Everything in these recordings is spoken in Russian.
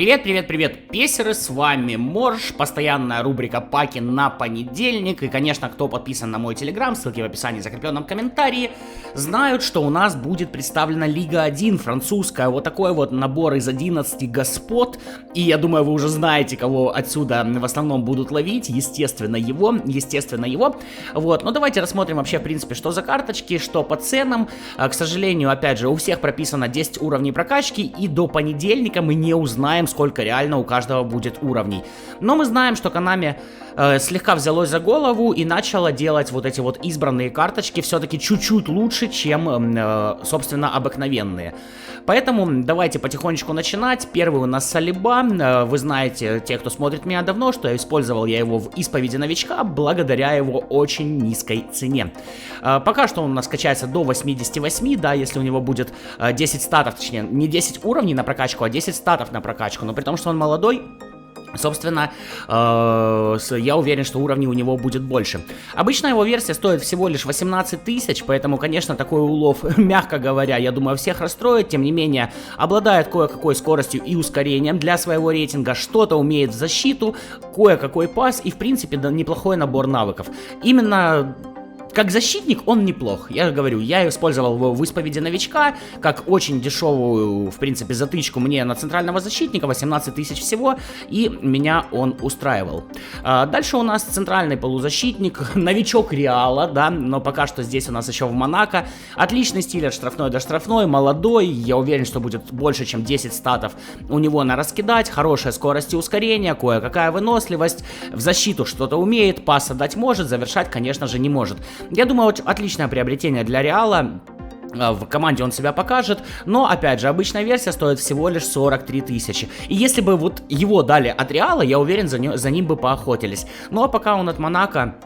Привет, привет, привет, песеры, с вами Морж, постоянная рубрика паки на понедельник. И, конечно, кто подписан на мой телеграм, ссылки в описании, в закрепленном комментарии, знают, что у нас будет представлена Лига 1 французская. Вот такой вот набор из 11 господ. И я думаю, вы уже знаете, кого отсюда в основном будут ловить. Естественно, его. Вот, но давайте рассмотрим вообще, в принципе, что за карточки, что по ценам. К сожалению, опять же, у всех прописано 10 уровней прокачки, и до понедельника мы не узнаем, сколько реально у каждого будет уровней. Но мы знаем, что Konami слегка взялось за голову и начало делать вот эти вот избранные карточки все-таки чуть-чуть лучше, чем, собственно, обыкновенные. Поэтому давайте потихонечку начинать. Первый у нас Салиба. Вы знаете, те, кто смотрит меня давно, что использовал я его в исповеди новичка благодаря его очень низкой цене. Пока что он у нас качается до 88, да, если у него будет 10 статов, точнее, не 10 уровней на прокачку, а 10 статов на прокачку. Но при том, что он молодой, собственно, я уверен, что уровней у него будет больше. Обычная его версия стоит всего лишь 18 тысяч, поэтому, конечно, такой улов, мягко говоря, я думаю, всех расстроит. Тем не менее, обладает кое-какой скоростью и ускорением для своего рейтинга, что-то умеет в защиту, кое-какой пас и, в принципе, да, неплохой набор навыков. Именно... как защитник он неплох, я говорю, я использовал его в исповеди новичка, как очень дешевую, в принципе, затычку мне на центрального защитника, 18 тысяч всего, и меня он устраивал. Дальше у нас центральный полузащитник, новичок Реала, да, но пока что здесь у нас еще в Монако. Отличный стиль от штрафной до штрафной, молодой, я уверен, что будет больше, чем 10 статов у него на раскидать, хорошая скорость и ускорение, кое-какая выносливость, в защиту что-то умеет, пас отдать может, завершать, конечно же, не может. Я думаю, отличное приобретение для Реала. В команде он себя покажет, но, опять же, обычная версия стоит всего лишь 43 тысячи. И если бы вот его дали от Реала, я уверен, за ним бы поохотились. Ну, а пока он от Монако...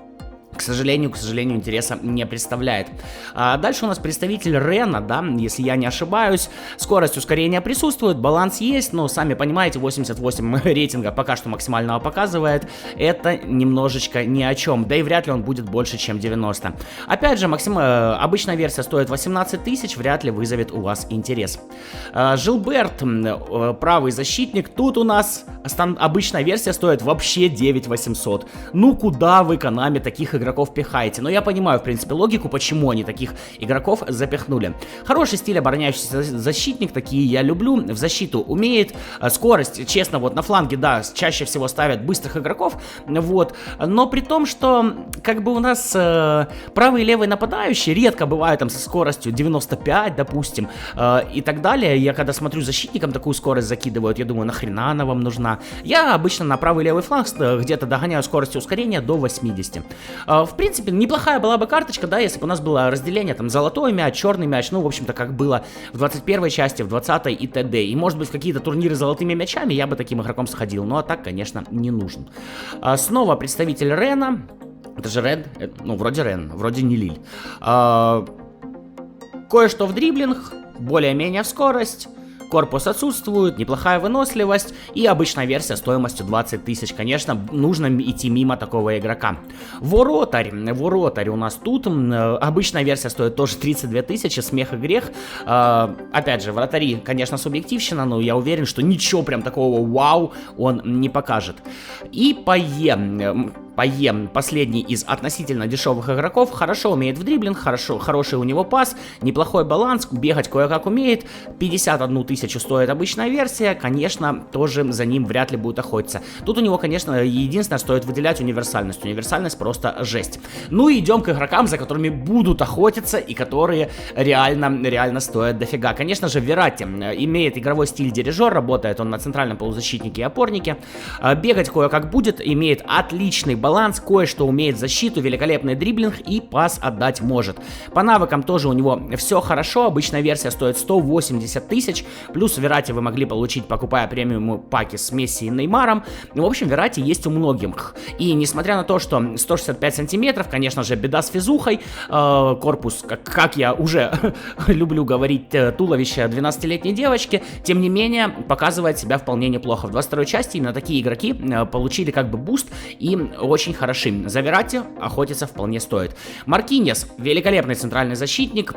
К сожалению, интереса не представляет. Дальше у нас представитель Рена, да, если я не ошибаюсь. Скорость ускорения присутствует, баланс есть, но, сами понимаете, 88 рейтинга пока что максимального показывает. Это немножечко ни о чем, да и вряд ли он будет больше, чем 90. Опять же, обычная версия стоит 18 тысяч, вряд ли вызовет у вас интерес. Жилберт, правый защитник, тут у нас обычная версия стоит вообще 9800. Ну куда вы, Konami, таких игроков пихаете? Но я понимаю, в принципе, логику, почему они таких игроков запихнули. Хороший стиль, обороняющийся защитник, такие я люблю. В защиту умеет, скорость, честно, вот на фланге, да, чаще всего ставят быстрых игроков, вот. Но при том, что, как бы у нас правый и левый нападающие редко бывают там со скоростью 95, допустим, и так далее. Я когда смотрю защитникам такую скорость закидывают, я думаю, нахрена она вам нужна? Я обычно на правый и левый фланг где-то догоняю скорость ускорения до 80. В принципе, неплохая была бы карточка, да, если бы у нас было разделение, там, золотой мяч, черный мяч, ну, в общем-то, как было в 21 части, в 20 и т.д. И, может быть, в какие-то турниры с золотыми мячами я бы таким игроком сходил, но так, конечно, не нужен. Снова представитель Рена, это же Рен, ну, вроде Рен, вроде не Лиль. Кое-что в дриблинг, более-менее в скорость. Корпус отсутствует, неплохая выносливость и обычная версия стоимостью 20 тысяч. Конечно, нужно идти мимо такого игрока. Воротарь у нас тут. Обычная версия стоит тоже 32 тысячи, смех и грех. Опять же, вратари, конечно, субъективщина, но я уверен, что ничего прям такого вау он не покажет. И Пае, последний из относительно дешевых игроков, хорошо умеет в дриблинг, хороший у него пас, неплохой баланс, бегать кое-как умеет, 51 тысячу стоит обычная версия, конечно, тоже за ним вряд ли будет охотиться. Тут у него, конечно, единственное, стоит выделять универсальность просто жесть. Ну и идем к игрокам, за которыми будут охотиться и которые реально стоят дофига. Конечно же, Верати имеет игровой стиль дирижер, работает он на центральном полузащитнике и опорнике, бегать кое-как будет, имеет отличный баланс, кое-что умеет в защиту, великолепный дриблинг и пас отдать может. По навыкам тоже у него все хорошо, обычная версия стоит 180 тысяч, плюс Верати вы могли получить, покупая премиум паки с Месси и Неймаром. В общем, Верати есть у многих. И несмотря на то, что 165 сантиметров, конечно же, беда с физухой, корпус, как я уже люблю говорить, туловище 12-летней девочки, тем не менее, показывает себя вполне неплохо. В 22-й части именно такие игроки получили как бы буст и очень хороши. За Верати охотиться вполне стоит. Маркиньос, великолепный центральный защитник.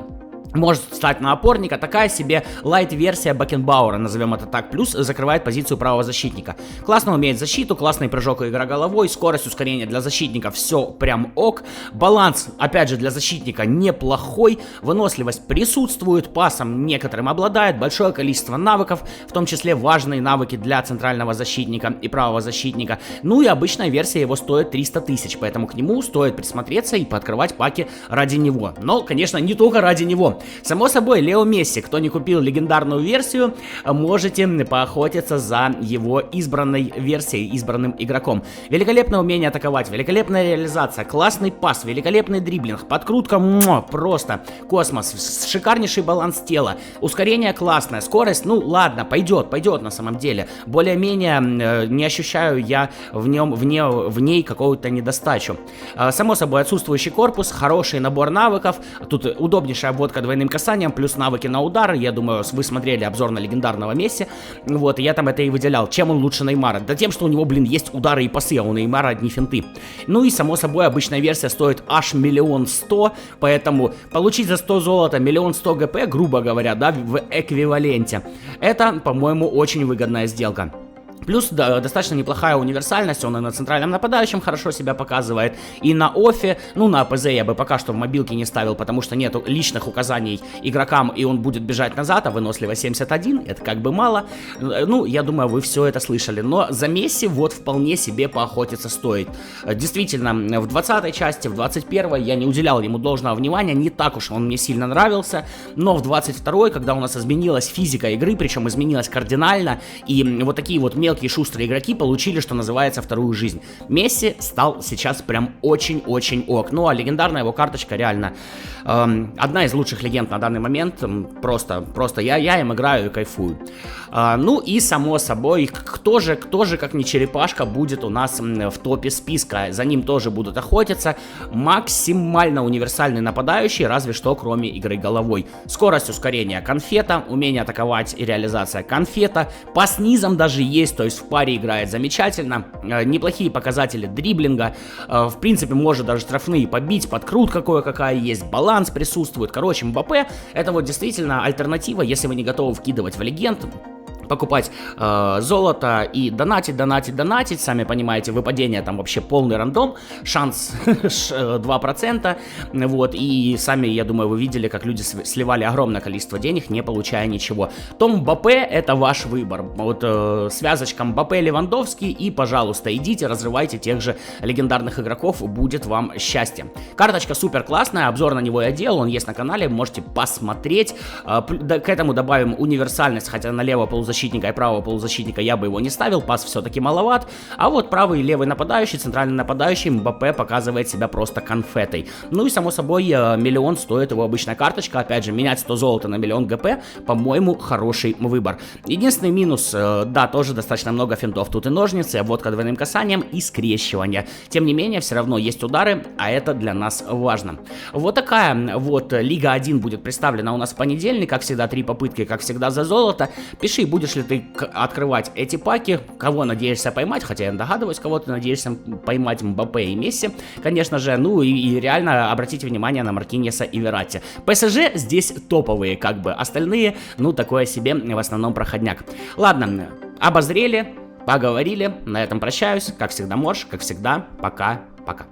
может стать на опорника, такая себе лайт-версия Бекенбауэра, назовем это так, плюс закрывает позицию правого защитника. Классно умеет защиту, классный прыжок и игра головой, скорость ускорения для защитника все прям ок, баланс, опять же, для защитника неплохой, выносливость присутствует, пасом некоторым обладает, большое количество навыков, в том числе важные навыки для центрального защитника и правого защитника, ну и обычная версия его стоит 300 тысяч, поэтому к нему стоит присмотреться и пооткрывать паки ради него, но, конечно, не только ради него. Само собой, Лео Месси, кто не купил легендарную версию, можете поохотиться за его избранной версией, избранным игроком. Великолепное умение атаковать, великолепная реализация, классный пас, великолепный дриблинг, подкрутка, просто космос, шикарнейший баланс тела, ускорение классное, скорость, ну ладно, пойдет на самом деле. Более-менее не ощущаю я в ней какую-то недостачу. Само собой, отсутствующий корпус, хороший набор навыков, тут удобнейшая обводка двойным касанием, плюс навыки на удар. Я думаю, вы смотрели обзор на легендарного Месси. Вот, и я там это и выделял. Чем он лучше Неймара? Да тем, что у него, блин, есть удары и пасы, а у Неймара одни финты. Ну и, само собой, обычная версия стоит аж 1 100 000, поэтому получить за 100 золота 1 100 000 ГП, грубо говоря, да, в эквиваленте, это, по-моему, очень выгодная сделка. Плюс да, достаточно неплохая универсальность, он и на центральном нападающем хорошо себя показывает, и на оффе, ну на АПЗ я бы пока что в мобилке не ставил, потому что нету личных указаний игрокам, и он будет бежать назад, а выносливость 71, это как бы мало, ну я думаю, вы все это слышали, но за Месси вот вполне себе поохотиться стоит. Действительно, в 20-й части, в 21-й я не уделял ему должного внимания, не так уж он мне сильно нравился, но в 22-й, когда у нас изменилась физика игры, причем изменилась кардинально, и вот такие вот мелкие шустрые игроки получили, что называется, вторую жизнь. Месси стал сейчас прям очень-очень ок. Ну, а легендарная его карточка реально одна из лучших легенд на данный момент. Просто я им играю и кайфую. Ну и, само собой, кто же, как не черепашка, будет у нас в топе списка. За ним тоже будут охотиться. Максимально универсальный нападающий, разве что кроме игры головой. Скорость ускорения конфета, умение атаковать и реализация конфета. По снизам даже есть, то есть в паре играет замечательно, неплохие показатели дриблинга, в принципе может даже штрафные побить, подкрутка кое-какая есть, баланс присутствует, короче, Мбаппе это вот действительно альтернатива, если вы не готовы вкидывать в легенд, покупать золото и донатить, сами понимаете, выпадение там вообще полный рандом, шанс 2%, вот, и сами, я думаю, вы видели, как люди сливали огромное количество денег, не получая ничего. То Мбаппе это ваш выбор, вот связочка Мбаппе-Левандовский, и, пожалуйста, идите, разрывайте тех же легендарных игроков, будет вам счастье. Карточка супер классная, обзор на него я делал, он есть на канале, можете посмотреть, к этому добавим универсальность, хотя на левого полузащитника и правого полузащитника я бы его не ставил, пас все-таки маловат, а вот правый и левый нападающий, центральный нападающий Мбаппе показывает себя просто конфетой. Ну и само собой 1 миллион стоит его обычная карточка, опять же менять 100 золота на 1 000 000 ГП, по-моему, хороший выбор. Единственный минус, да, тоже достаточно много финтов, тут и ножницы, обводка двойным касанием и скрещивание. Тем не менее, все равно есть удары, а это для нас важно. Вот такая вот Лига 1 будет представлена у нас в понедельник, как всегда 3 попытки, как всегда за золото. Пиши, будешь ли ты открывать эти паки, кого надеешься поймать, хотя я догадываюсь, кого ты надеешься поймать, Мбаппе и Месси, конечно же, ну и реально обратите внимание на Маркиньеса и Вератти. ПСЖ здесь топовые, как бы, остальные, ну, такое себе, в основном проходняк. Ладно, обозрели, поговорили, на этом прощаюсь, как всегда, Морж, как всегда, пока-пока.